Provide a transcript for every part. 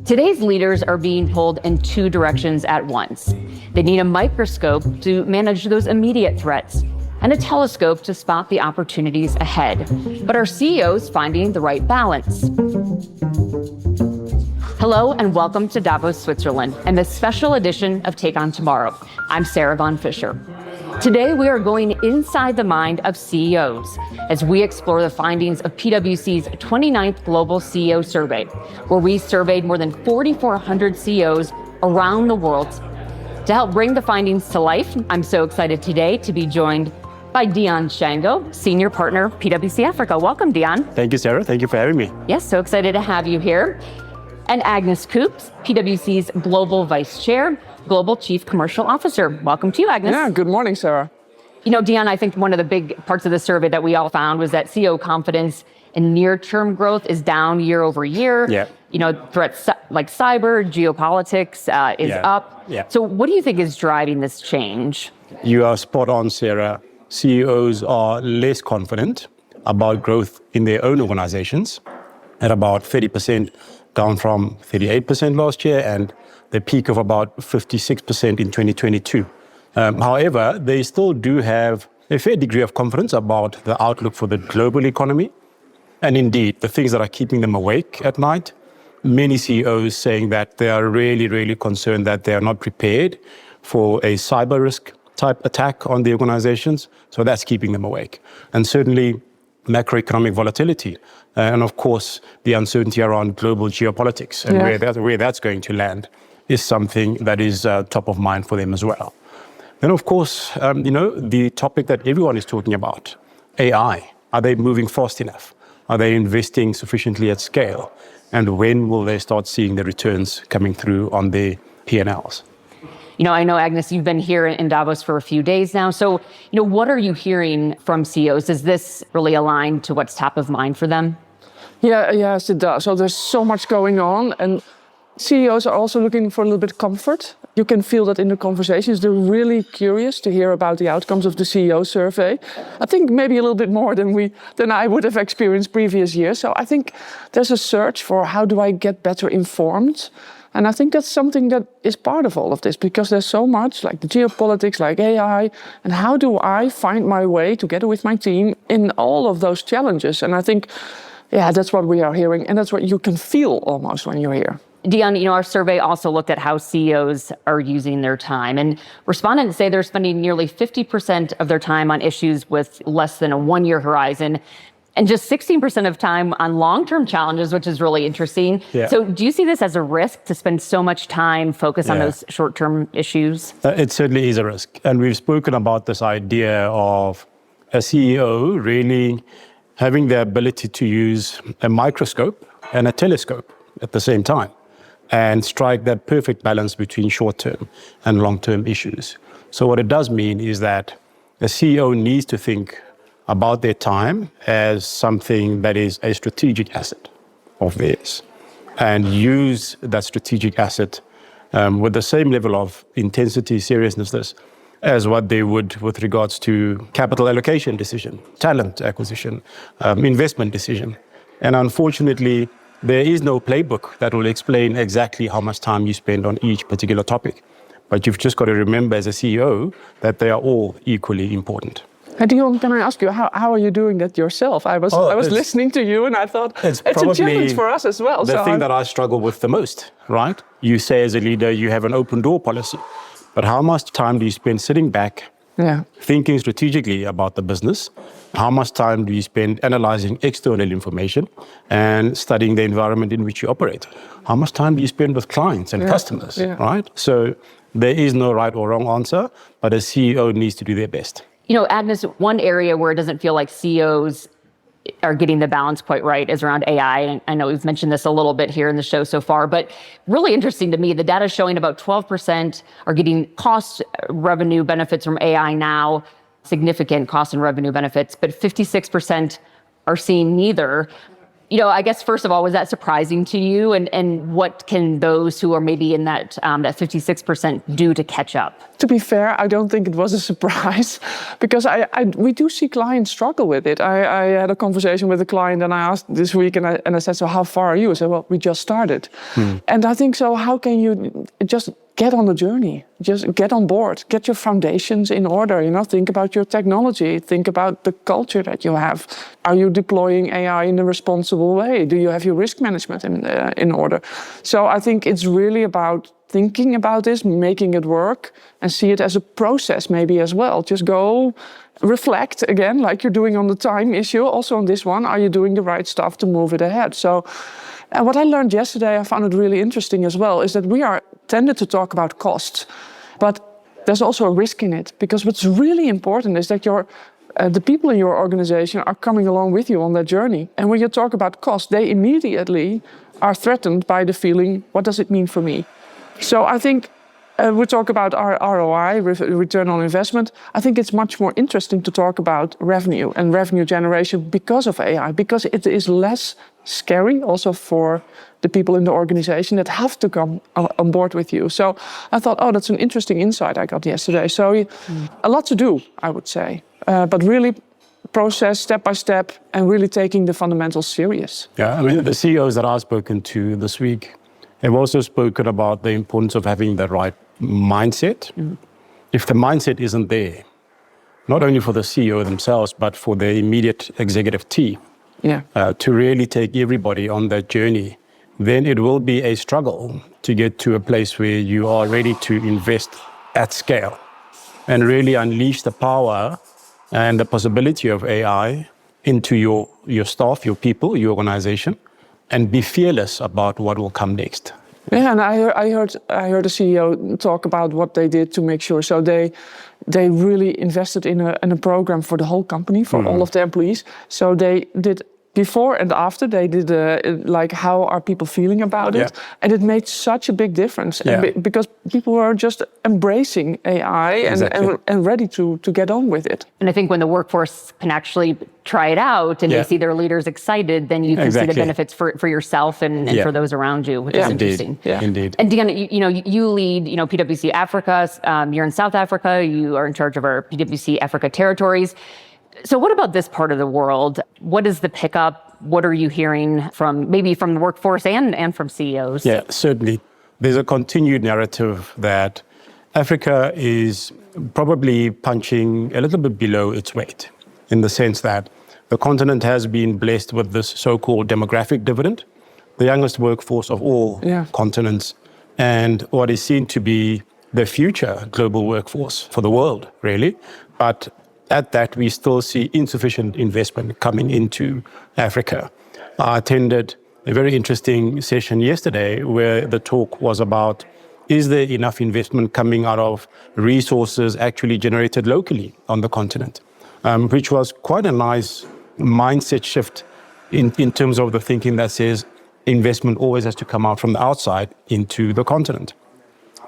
Today's leaders are being pulled in two directions at once. They need a microscope to manage those immediate threats and a telescope to spot the opportunities ahead. But are CEOs finding the right balance? Hello and welcome to Davos, Switzerland, and this special edition of Take on Tomorrow. I'm Sarah von Fischer. Today, we are going inside the mind of CEOs as we explore the findings of PwC's 29th Global CEO Survey, where we surveyed more than 4,400 CEOs around the world. To help bring the findings to life, I'm so excited today to be joined by Dion Shango, Senior Partner, PwC Africa. Welcome, Dion. Thank you, Sarah. Thank you for having me. Yes, so excited to have you here. And Agnes Koops, PwC's Global Vice Chair, Global Chief Commercial Officer. Welcome to you, Agnes. Yeah, good morning, Sarah. You know, Dion, I think one of the big parts of the survey that we all found was that CEO confidence in near-term growth is down year over year. Yeah. You know, threats like cyber, geopolitics is up. Yeah. So what do you think is driving this change? You are spot on, Sarah. CEOs are less confident about growth in their own organizations, at about 30%, down from 38% last year, and the peak of about 56% in 2022. However, they still do have a fair degree of confidence about the outlook for the global economy, and indeed, the things that are keeping them awake at night. Many CEOs saying that they are really, really concerned that they are not prepared for a cyber risk type attack on the organizations, so that's keeping them awake. And certainly, macroeconomic volatility, and of course, the uncertainty around global geopolitics and where that's going to land is something that is top of mind for them as well. Then, of course, the topic that everyone is talking about, AI. Are they moving fast enough? Are they investing sufficiently at scale? And when will they start seeing the returns coming through on their P&Ls? You know, I know, Agnes, you've been here in Davos for a few days now. So, you know, what are you hearing from CEOs? Is this really aligned to what's top of mind for them? Yeah, yes, it does. So there's so much going on, and CEOs are also looking for a little bit of comfort. You can feel that in the conversations. They're really curious to hear about the outcomes of the CEO survey. I think maybe a little bit more than I would have experienced previous years. So I think there's a search for how do I get better informed? And I think that's something that is part of all of this, because there's so much like the geopolitics, like AI, and how do I find my way together with my team in all of those challenges? And I think, that's what we are hearing, and that's what you can feel almost when you're here. Dion, you know, our survey also looked at how CEOs are using their time, and respondents say they're spending nearly 50% of their time on issues with less than a one-year horizon, and just 16% of time on long-term challenges, which is really interesting. Yeah. So do you see this as a risk to spend so much time focused on those short-term issues? It certainly is a risk. And we've spoken about this idea of a CEO really having the ability to use a microscope and a telescope at the same time and strike that perfect balance between short-term and long-term issues. So what it does mean is that a CEO needs to think about their time as something that is a strategic asset of theirs, and use that strategic asset with the same level of intensity, seriousness as what they would with regards to capital allocation decision, talent acquisition, investment decision. And unfortunately, there is no playbook that will explain exactly how much time you spend on each particular topic. But you've just got to remember as a CEO that they are all equally important. And Dion, can I ask you, how are you doing that yourself? I was listening to you and I thought it's a challenge for us as well. The thing that I struggle with the most, right? You say as a leader, you have an open door policy, but how much time do you spend sitting back, thinking strategically about the business? How much time do you spend analyzing external information and studying the environment in which you operate? How much time do you spend with clients and customers, right? So there is no right or wrong answer, but a CEO needs to do their best. You know, Agnes, one area where it doesn't feel like CEOs are getting the balance quite right is around AI. And I know we've mentioned this a little bit here in the show so far, but really interesting to me, the data is showing about 12% are getting cost revenue benefits from AI now, significant cost and revenue benefits, but 56% are seeing neither. I guess first of all, was that surprising to you? And what can those who are maybe in that 56% do to catch up? To be fair, I don't think it was a surprise because we do see clients struggle with it. I had a conversation with a client and I asked this week and I said, so how far are you? I said, well, we just started. And I think so, how can you just get on the journey? Just get on board, get your foundations in order, think about your technology, think about the culture that you have. Are you deploying AI in a responsible way? Do you have your risk management in order? So I think it's really about thinking about this, making it work, and see it as a process maybe as well. Just go reflect again, like you're doing on the time issue, also on this one, are you doing the right stuff to move it ahead? So what I learned yesterday, I found it really interesting as well, is that we are tended to talk about costs, but there's also a risk in it, because what's really important is that the people in your organization are coming along with you on that journey. And when you talk about cost, they immediately are threatened by the feeling, what does it mean for me? So I think we talk about our ROI, return on investment. I think it's much more interesting to talk about revenue and revenue generation because of AI, because it is less scary also for the people in the organization that have to come on board with you. So I thought, that's an interesting insight I got yesterday. So a lot to do, I would say, but really process step by step and really taking the fundamentals serious. Yeah, I mean, the CEOs that I've spoken to this week have also spoken about the importance of having the right mindset. If the mindset isn't there, not only for the CEO themselves, but for the immediate executive team, to really take everybody on that journey, then it will be a struggle to get to a place where you are ready to invest at scale and really unleash the power and the possibility of AI into your staff, your people, your organization, and be fearless about what will come next. Yeah, and I heard a CEO talk about what they did to make sure. So they really invested in a program for the whole company, for all of the employees. So they did before and after. They did like, how are people feeling about it? And it made such a big difference because people were just embracing AI and ready to get on with it. And I think when the workforce can actually try it out and they see their leaders excited, then you can see the benefits for yourself and for those around you, which is interesting. Indeed. And Dion, you lead, PwC Africa. You're in South Africa. You are in charge of our PwC Africa territories. So what about this part of the world? What is the pickup? What are you hearing from the workforce and from CEOs? Yeah, certainly. There's a continued narrative that Africa is probably punching a little bit below its weight, in the sense that the continent has been blessed with this so-called demographic dividend, the youngest workforce of all continents, and what is seen to be the future global workforce for the world, really. But at that, we still see insufficient investment coming into Africa. I attended a very interesting session yesterday where the talk was about, is there enough investment coming out of resources actually generated locally on the continent? Which was quite a nice mindset shift in terms of the thinking that says investment always has to come out from the outside into the continent.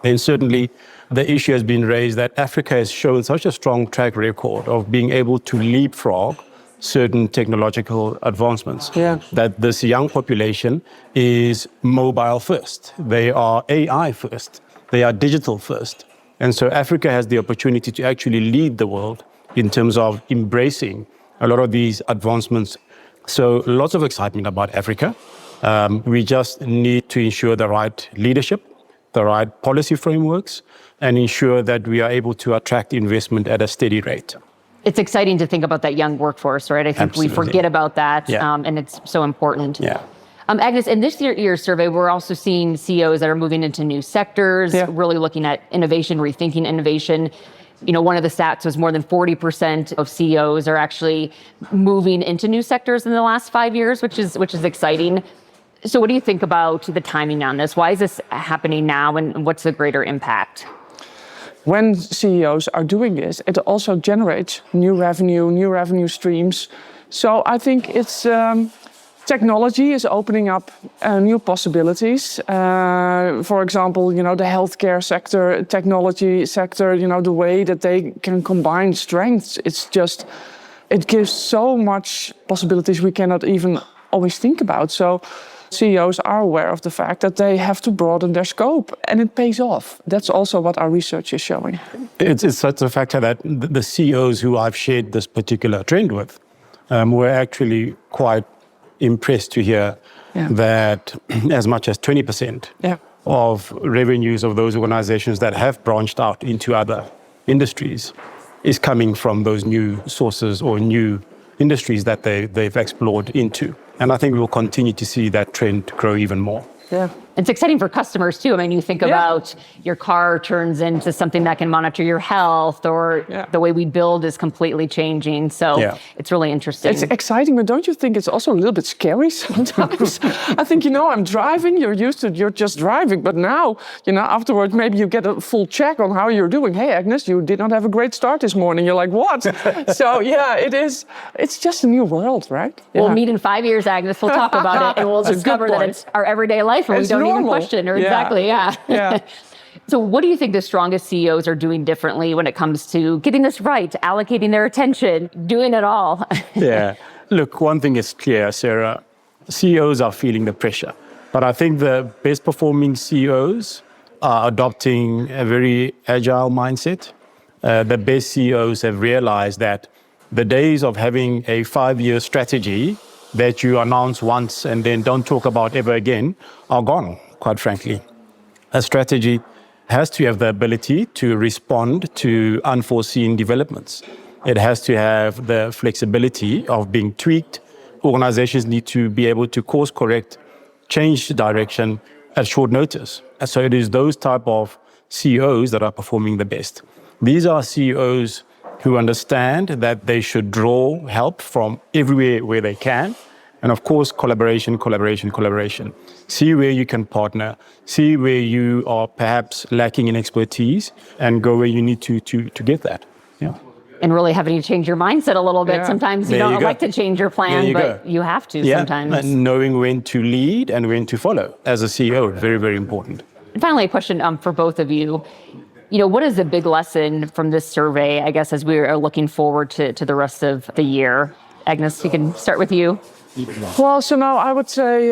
And certainly the issue has been raised that Africa has shown such a strong track record of being able to leapfrog certain technological advancements, that this young population is mobile first. They are AI first. They are digital first. And so Africa has the opportunity to actually lead the world in terms of embracing a lot of these advancements. So lots of excitement about Africa. We just need to ensure the right leadership, the right policy frameworks, and ensure that we are able to attract investment at a steady rate. It's exciting to think about that young workforce, right? I think we forget about that, and it's so important. Agnes, in this year's survey, we're also seeing CEOs that are moving into new sectors, really looking at innovation, rethinking innovation. One of the stats was more than 40% of CEOs are actually moving into new sectors in the last 5 years, which is exciting. So what do you think about the timing on this? Why is this happening now, and what's the greater impact? When CEOs are doing this, it also generates new revenue streams. So I think it's technology is opening up new possibilities. For example, the healthcare sector, technology sector, the way that they can combine strengths. It gives so much possibilities we cannot even always think about. So CEOs are aware of the fact that they have to broaden their scope, and it pays off. That's also what our research is showing. It's such a factor that the CEOs who I've shared this particular trend with were actually quite impressed to hear that as much as 20% of revenues of those organizations that have branched out into other industries is coming from those new sources or new industries that they've explored into. And I think we'll continue to see that trend grow even more. Yeah. It's exciting for customers too. I mean, you think about your car turns into something that can monitor your health, or the way we build is completely changing. So it's really interesting. It's exciting, but don't you think it's also a little bit scary sometimes? I think, I'm driving, you're just driving, but now, afterwards, maybe you get a full check on how you're doing. Hey, Agnes, you did not have a great start this morning. You're like, what? So it's just a new world, right? Yeah. We'll meet in 5 years, Agnes. We'll talk about it, and we'll discover that it's our everyday life, and we don't even question, or exactly, So what do you think the strongest CEOs are doing differently when it comes to getting this right, allocating their attention, doing it all? Look, one thing is clear, Sarah. CEOs are feeling the pressure. But I think the best performing CEOs are adopting a very agile mindset. The best CEOs have realized that the days of having a 5-year strategy that you announce once and then don't talk about ever again are gone, quite frankly. A strategy has to have the ability to respond to unforeseen developments. It has to have the flexibility of being tweaked. Organizations need to be able to course correct, change direction at short notice. And so it is those type of CEOs that are performing the best. These are CEOs who understand that they should draw help from everywhere where they can. And of course, collaboration. See where you can partner, see where you are perhaps lacking in expertise, and go where you need to get that. And really having to change your mindset a little bit. Sometimes you don't like to change your plan, but you have to sometimes. And knowing when to lead and when to follow as a CEO, very, very important. And finally, a question for both of you. What is the big lesson from this survey, I guess, as we are looking forward to the rest of the year? Agnes, you can start with you. Well, so now I would say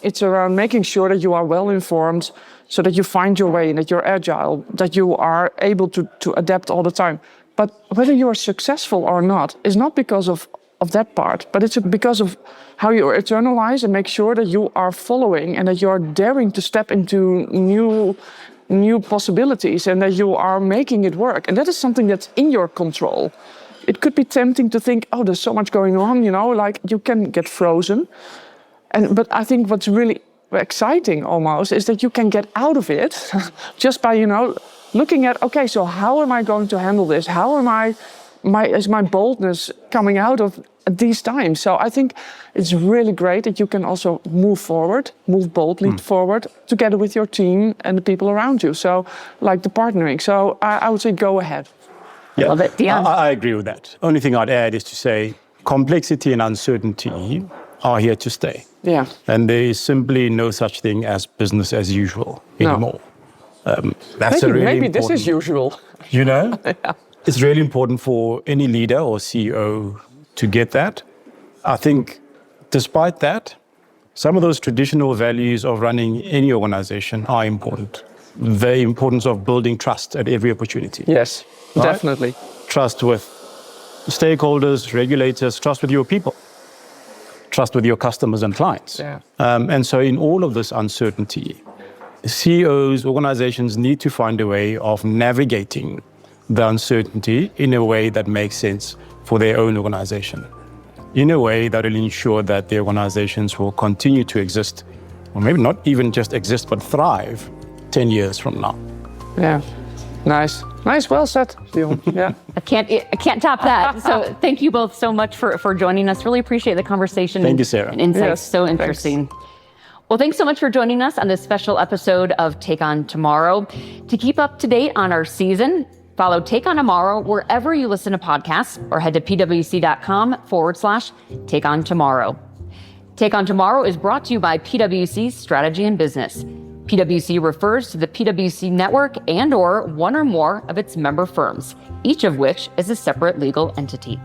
it's around making sure that you are well informed, so that you find your way and that you're agile, that you are able to adapt all the time. But whether you are successful or not is not because of that part, but it's because of how you internalize and make sure that you are following and that you are daring to step into new possibilities and that you are making it work. And that is something that's in your control. It could be tempting to think, oh, there's so much going on, like you can get frozen. But I think what's really exciting almost is that you can get out of it just by, looking at, okay, so how am I going to handle this? How is my boldness coming out of these times? So I think it's really great that you can also move boldly forward together with your team and the people around you. So like the partnering. So I would say go ahead. I love it. Dion? I agree with that. Only thing I'd add is to say complexity and uncertainty are here to stay. Yeah. And there is simply no such thing as business as usual anymore. That's maybe this is usual. It's really important for any leader or CEO to get that. I think despite that, some of those traditional values of running any organization are important. The importance of building trust at every opportunity. Yes, definitely. Trust with stakeholders, regulators, trust with your people, trust with your customers and clients. And so in all of this uncertainty, CEOs, organizations need to find a way of navigating the uncertainty in a way that makes sense for their own organization, in a way that will ensure that the organizations will continue to exist, or maybe not even just exist, but thrive 10 years from now. Yeah, nice. Well said, Dion. Yeah. I can't top that. So thank you both so much for joining us. Really appreciate the conversation. Thank you, Sarah. And insights. So interesting. Thanks. Well, thanks so much for joining us on this special episode of Take On Tomorrow. To keep up to date on our season, follow Take On Tomorrow wherever you listen to podcasts, or head to pwc.com/Take On Tomorrow. Take On Tomorrow is brought to you by PwC Strategy and Business. PwC refers to the PwC network and/or one or more of its member firms, each of which is a separate legal entity.